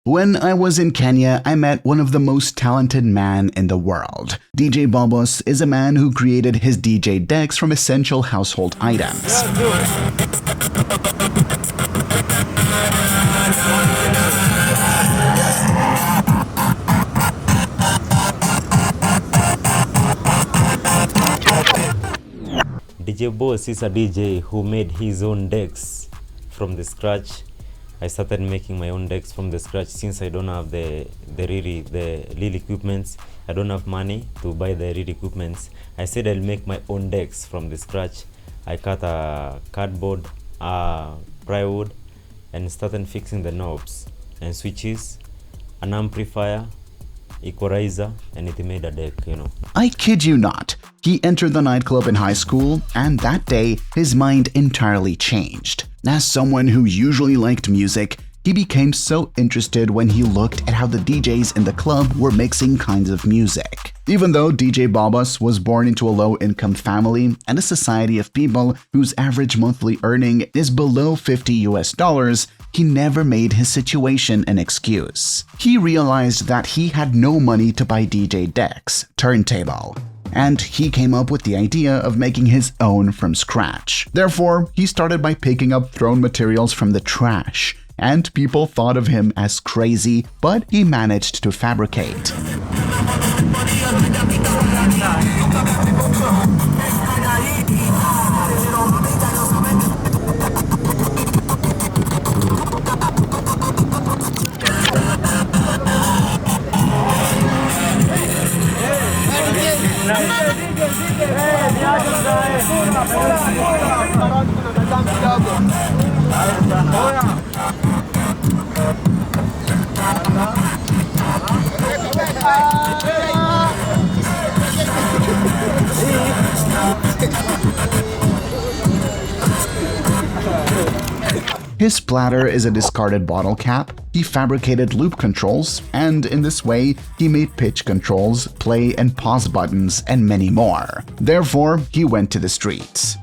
When I was in Kenya, I met one of the most talented men in the world. DJ Bobos is a man who created his DJ decks from essential household items. DJ Boss is a DJ who made his own decks from the scratch. I started making my own decks from the scratch since I don't have the real equipments. I don't have money to buy the real equipments. I said I'll make my own decks from the scratch. I cut a cardboard, plywood, and started fixing the knobs and switches, an amplifier, equalizer, and it made a deck, I kid you not. He entered the nightclub in high school, and that day, his mind entirely changed. As someone who usually liked music, he became so interested when he looked at how the DJs in the club were mixing kinds of music. Even though DJ Bobos was born into a low-income family and a society of people whose average monthly earning is below $50 US, he never made his situation an excuse. He realized that he had no money to buy DJ decks, turntable, and he came up with the idea of making his own from scratch. Therefore, he started by picking up thrown materials from the trash, and people thought of him as crazy, but he managed to fabricate. His splatter is a discarded bottle cap. He fabricated loop controls, and in this way, he made pitch controls, play and pause buttons, and many more. Therefore, he went to the streets.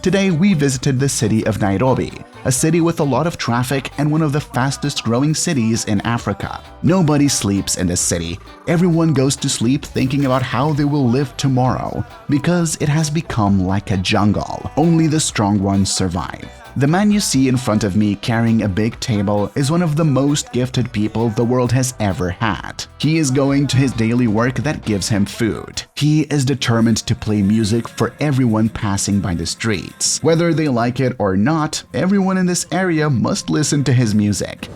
Today, we visited the city of Nairobi, a city with a lot of traffic and one of the fastest growing cities in Africa. Nobody sleeps in this city. Everyone goes to sleep thinking about how they will live tomorrow, because it has become like a jungle. Only the strong ones survive. The man you see in front of me carrying a big table is one of the most gifted people the world has ever had. He is going to his daily work that gives him food. He is determined to play music for everyone passing by the streets. Whether they like it or not, everyone in this area must listen to his music.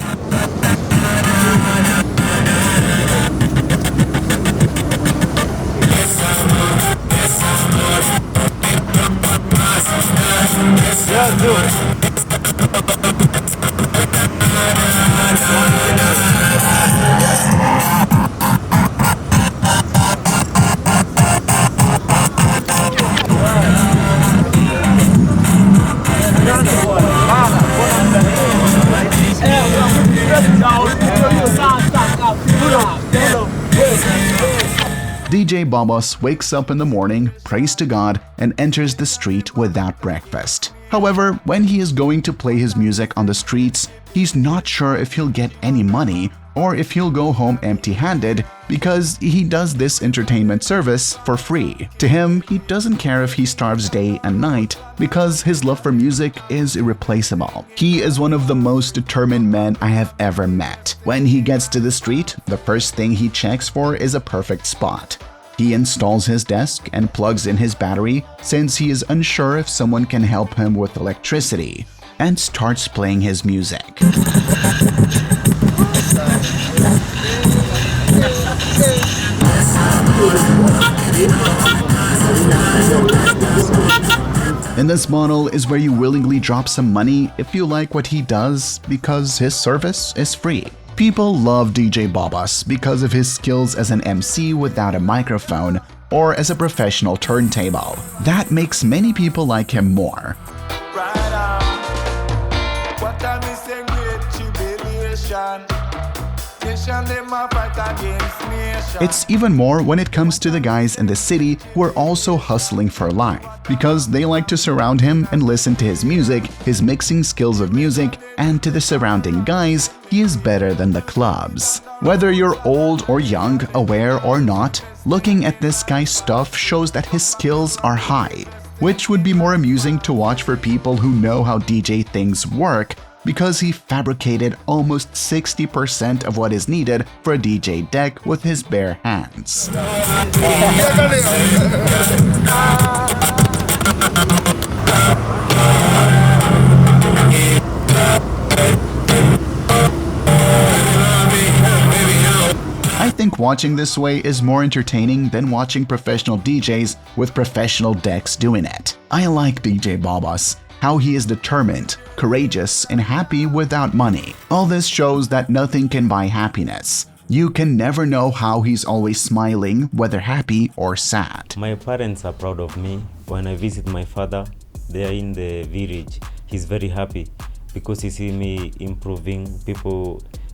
DJ Bobos wakes up in the morning, prays to God, and enters the street without breakfast. However, when he is going to play his music on the streets, he's not sure if he'll get any money or if he'll go home empty-handed because he does this entertainment service for free. To him, he doesn't care if he starves day and night because his love for music is irreplaceable. He is one of the most determined men I have ever met. When he gets to the street, the first thing he checks for is a perfect spot. He installs his desk and plugs in his battery since he is unsure if someone can help him with electricity, and starts playing his music. In this model is where you willingly drop some money if you like what he does because his service is free. People love DJ Bobos because of his skills as an MC without a microphone or as a professional turntable. That makes many people like him more. What time is it? It's even more when it comes to the guys in the city who are also hustling for life, because they like to surround him and listen to his music, his mixing skills of music, and to the surrounding guys, he is better than the clubs. Whether you're old or young, aware or not, looking at this guy's stuff shows that his skills are high, which would be more amusing to watch for people who know how DJ things work, because he fabricated almost 60% of what is needed for a DJ deck with his bare hands. I think watching this way is more entertaining than watching professional DJs with professional decks doing it. I like DJ Babas, how he is determined, courageous, and happy without money. All this shows that nothing can buy happiness. You can never know how he's always smiling, whether happy or sad. My parents are proud of me. When I visit my father, they are in the village. He's very happy because he see me improving.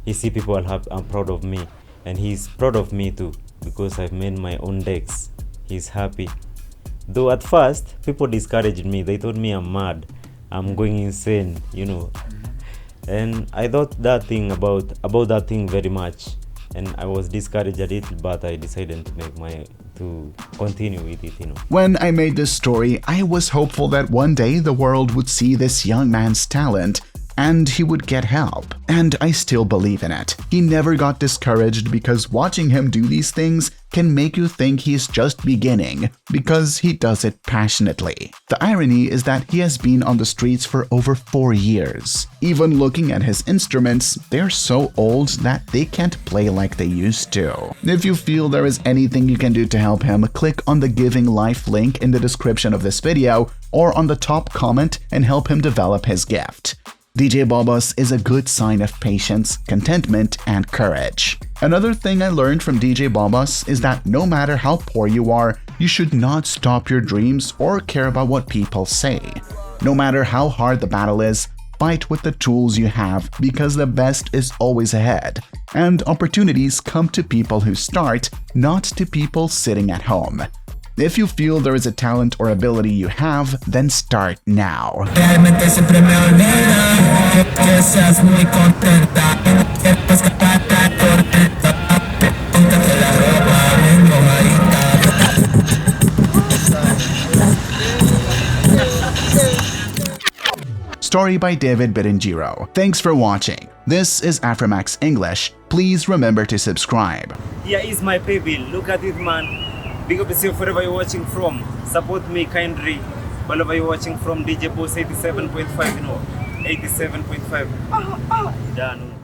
He see people are proud of me, and he's proud of me too because I've made my own decks. He's happy. Though at first, people discouraged me. They told me I'm mad. I'm going insane, you know. And I thought that thing about that thing very much. And I was discouraged a little, but I decided to continue with it, you know. When I made this story, I was hopeful that one day the world would see this young man's talent and he would get help. And I still believe in it. He never got discouraged because watching him do these things can make you think he's just beginning because he does it passionately. The irony is that he has been on the streets for over 4 years. Even looking at his instruments, they're so old that they can't play like they used to. If you feel there is anything you can do to help him, click on the Giving Life link in the description of this video or on the top comment and help him develop his gift. DJ Babas is a good sign of patience, contentment, and courage. Another thing I learned from DJ Babas is that no matter how poor you are, you should not stop your dreams or care about what people say. No matter how hard the battle is, fight with the tools you have because the best is always ahead. And opportunities come to people who start, not to people sitting at home. If you feel there is a talent or ability you have, then start now. Story by David Berengiro. Thanks for watching. This is Afrimax English. Please remember to subscribe. Yeah, it's my baby. Look at it, man. Big up yourself wherever you're watching from. Support me kindly. Wherever you're watching from, DJ Boss 87.5, you know. 87.5. Done.